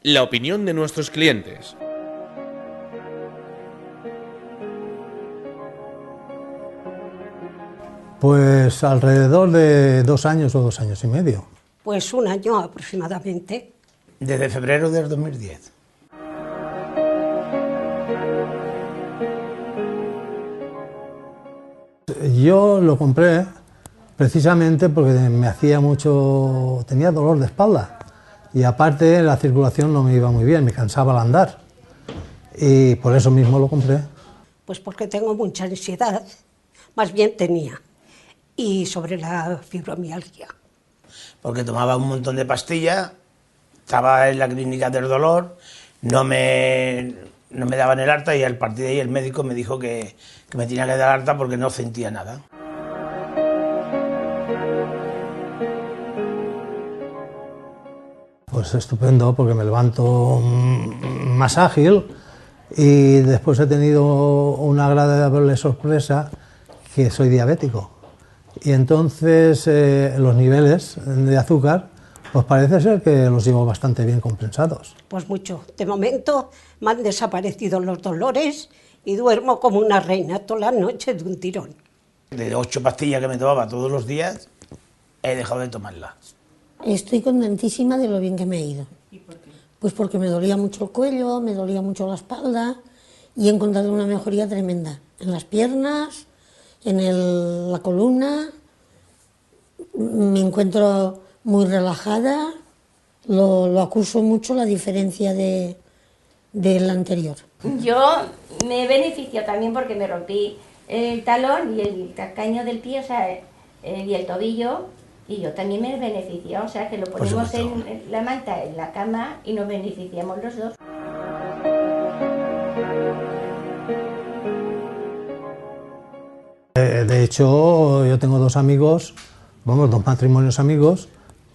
La opinión de nuestros clientes. Pues alrededor de 2 años o 2 años y medio. Pues 1 año aproximadamente. Desde febrero del 2010. Yo lo compré precisamente porque me hacía mucho... tenía dolor de espalda y aparte la circulación no me iba muy bien, me cansaba al andar y por eso mismo lo compré. Pues porque tengo mucha ansiedad, más bien tenía, y sobre la fibromialgia. Porque tomaba un montón de pastillas, estaba en la clínica del dolor, no me daban el alta y al partir de ahí el médico me dijo que me tenía que dar alta porque no sentía nada. Pues estupendo, porque me levanto más ágil y después he tenido una agradable sorpresa que soy diabético. Y entonces los niveles de azúcar, pues parece ser que los llevo bastante bien compensados. Pues mucho. De momento me han desaparecido los dolores y duermo como una reina toda la noche de un tirón. De 8 pastillas que me tomaba todos los días, he dejado de tomarlas. Estoy contentísima de lo bien que me he ido. ¿Y por qué? Pues porque me dolía mucho el cuello, me dolía mucho la espalda y he encontrado una mejoría tremenda en las piernas, en la columna. Me encuentro muy relajada, lo acuso mucho la diferencia del anterior. Yo me beneficio también porque me rompí el talón y el calcaño del pie, o sea, y el tobillo, y yo también me beneficio, o sea, que lo ponemos en la manta, en la cama, y nos beneficiamos los dos. De hecho, yo tengo 2 amigos, vamos, 2 matrimonios amigos,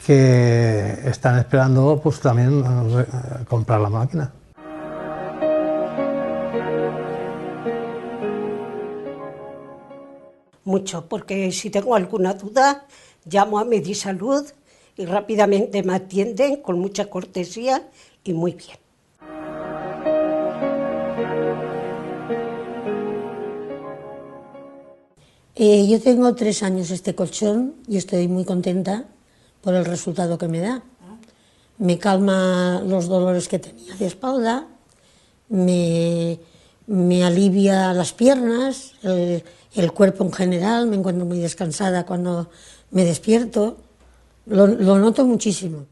que están esperando pues también comprar la máquina. Mucho, porque si tengo alguna duda, llamo a Medisalud y rápidamente me atienden con mucha cortesía y muy bien. Yo tengo 3 años este colchón y estoy muy contenta por el resultado que me da. Me calma los dolores que tenía de espalda, me alivia las piernas, el cuerpo en general, me encuentro muy descansada cuando me despierto, lo noto muchísimo.